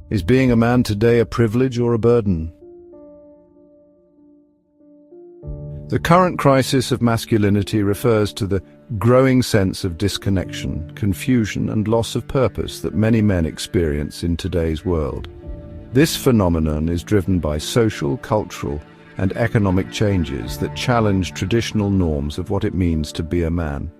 Is being a man today a privilege or a burden? The current crisis of masculinity refers to the growing sense of disconnection, confusion, and loss of purpose that many men experience in today's world. This phenomenon is driven by social, cultural, and economic changes that challenge traditional norms of what it means to be a man.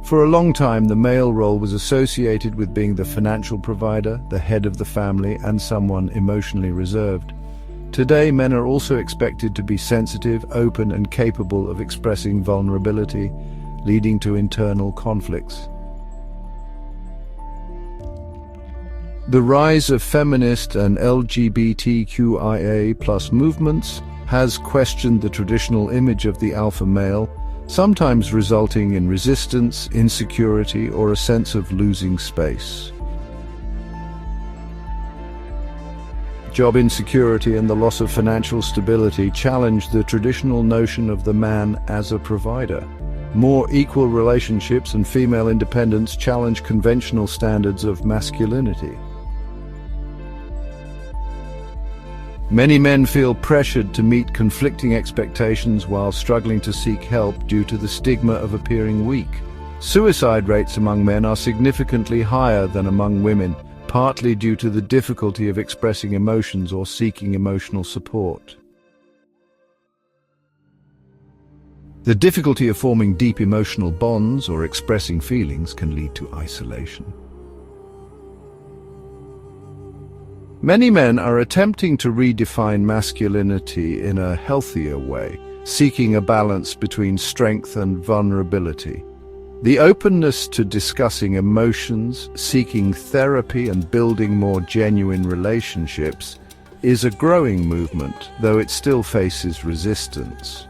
For a long time, the male role was associated with being the financial provider, the head of the family, and someone emotionally reserved. Today, men are also expected to be sensitive, open, and capable of expressing vulnerability, leading to internal conflicts. The rise of feminist and LGBTQIA+ movements has questioned the traditional image of the alpha male, sometimes resulting in resistance, insecurity, or a sense of losing space. Job insecurity and the loss of financial stability challenge the traditional notion of the man as a provider. More equal relationships and female independence challenge conventional standards of masculinity. Many men feel pressured to meet conflicting expectations while struggling to seek help due to the stigma of appearing weak. Suicide rates among men are significantly higher than among women, partly due to the difficulty of expressing emotions or seeking emotional support. The difficulty of forming deep emotional bonds or expressing feelings can lead to isolation. Many men are attempting to redefine masculinity in a healthier way, seeking a balance between strength and vulnerability. The openness to discussing emotions, seeking therapy, and building more genuine relationships is a growing movement, though it still faces resistance.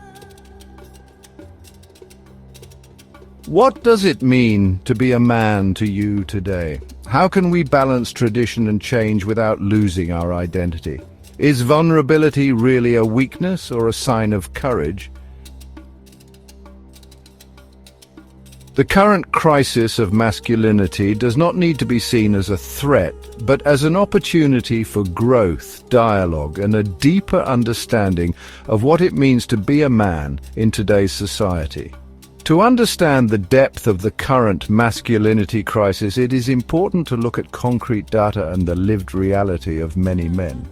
What does it mean to be a man to you today? How can we balance tradition and change without losing our identity? Is vulnerability really a weakness or a sign of courage? The current crisis of masculinity does not need to be seen as a threat, but as an opportunity for growth, dialogue, and a deeper understanding of what it means to be a man in today's society. To understand the depth of the current masculinity crisis, it is important to look at concrete data and the lived reality of many men.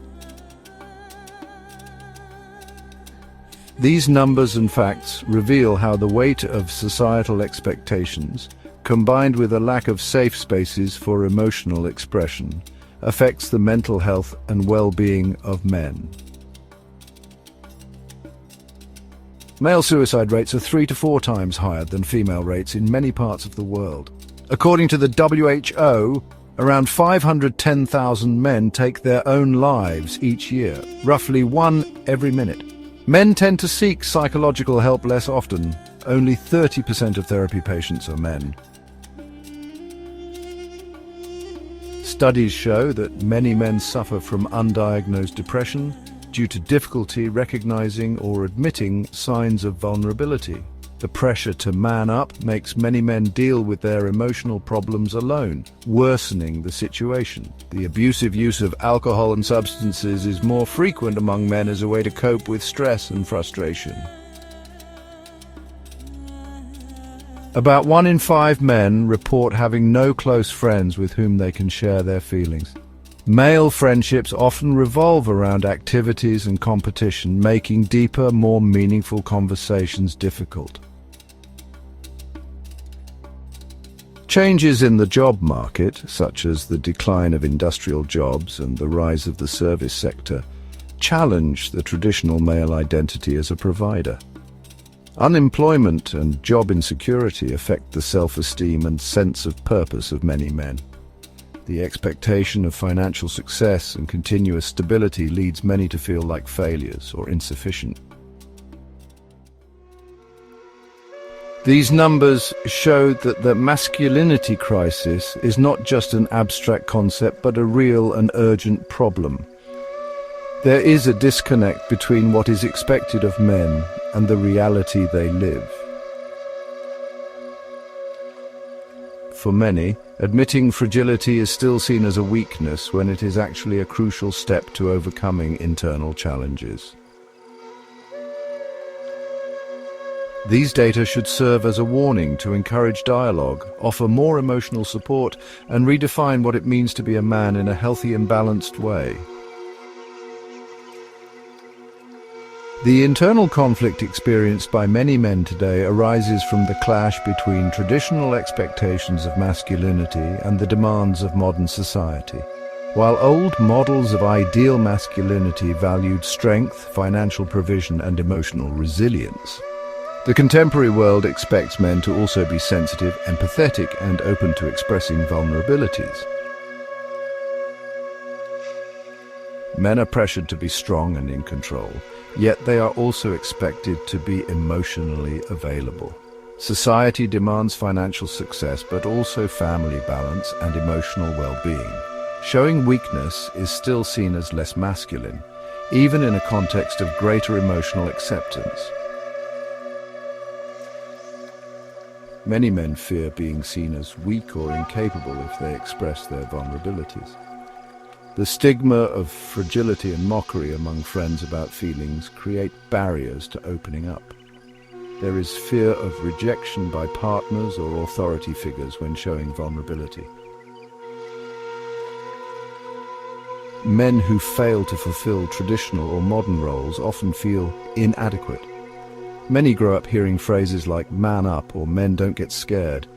These numbers and facts reveal how the weight of societal expectations, combined with a lack of safe spaces for emotional expression, affects the mental health and well-being of men. Male suicide rates are 3 to 4 times higher than female rates in many parts of the world. According to the WHO, around 510,000 men take their own lives each year, roughly 1 every minute. Men tend to seek psychological help less often. Only 30% of therapy patients are men. Studies show that many men suffer from undiagnosed depression due to difficulty recognizing or admitting signs of vulnerability. The pressure to man up makes many men deal with their emotional problems alone, worsening the situation. The abusive use of alcohol and substances is more frequent among men as a way to cope with stress and frustration. About 1 in 5 men report having no close friends with whom they can share their feelings. Male friendships often revolve around activities and competition, making deeper, more meaningful conversations difficult. Changes in the job market, such as the decline of industrial jobs and the rise of the service sector, challenge the traditional male identity as a provider. Unemployment and job insecurity affect the self-esteem and sense of purpose of many men. The expectation of financial success and continuous stability leads many to feel like failures or insufficient. These numbers show that the masculinity crisis is not just an abstract concept, but a real and urgent problem. There is a disconnect between what is expected of men and the reality they live. For many, admitting fragility is still seen as a weakness when it is actually a crucial step to overcoming internal challenges. These data should serve as a warning to encourage dialogue, offer more emotional support, and redefine what it means to be a man in a healthy and balanced way. The internal conflict experienced by many men today arises from the clash between traditional expectations of masculinity and the demands of modern society. While old models of ideal masculinity valued strength, financial provision, and emotional resilience, the contemporary world expects men to also be sensitive, empathetic, and open to expressing vulnerabilities. Men are pressured to be strong and in control, yet they are also expected to be emotionally available. Society demands financial success, but also family balance and emotional well-being. Showing weakness is still seen as less masculine, even in a context of greater emotional acceptance. Many men fear being seen as weak or incapable if they express their vulnerabilities. The stigma of fragility and mockery among friends about feelings create barriers to opening up. There is fear of rejection by partners or authority figures when showing vulnerability. Men who fail to fulfill traditional or modern roles often feel inadequate. Many grow up hearing phrases like "man up" or "men don't get scared,"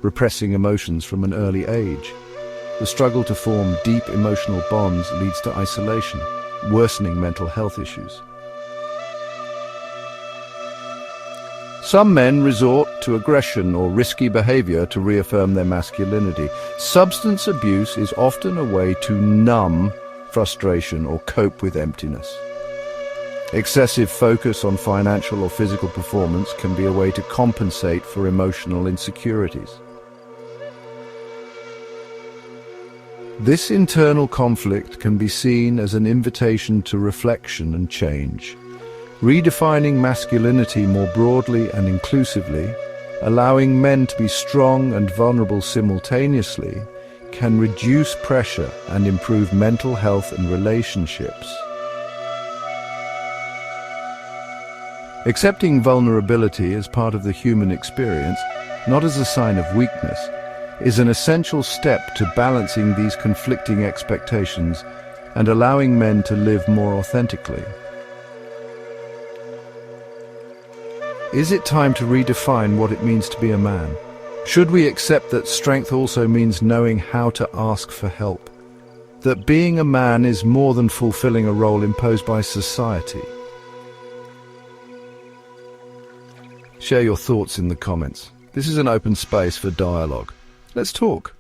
repressing emotions from an early age. The struggle to form deep emotional bonds leads to isolation, worsening mental health issues. Some men resort to aggression or risky behavior to reaffirm their masculinity. Substance abuse is often a way to numb frustration or cope with emptiness. Excessive focus on financial or physical performance can be a way to compensate for emotional insecurities. This internal conflict can be seen as an invitation to reflection and change. Redefining masculinity more broadly and inclusively, allowing men to be strong and vulnerable simultaneously, can reduce pressure and improve mental health and relationships. Accepting vulnerability as part of the human experience, not as a sign of weakness, is an essential step to balancing these conflicting expectations and allowing men to live more authentically. Is it time to redefine what it means to be a man? Should we accept that strength also means knowing how to ask for help? That being a man is more than fulfilling a role imposed by society? Share your thoughts in the comments. This is an open space for dialogue. Let's talk.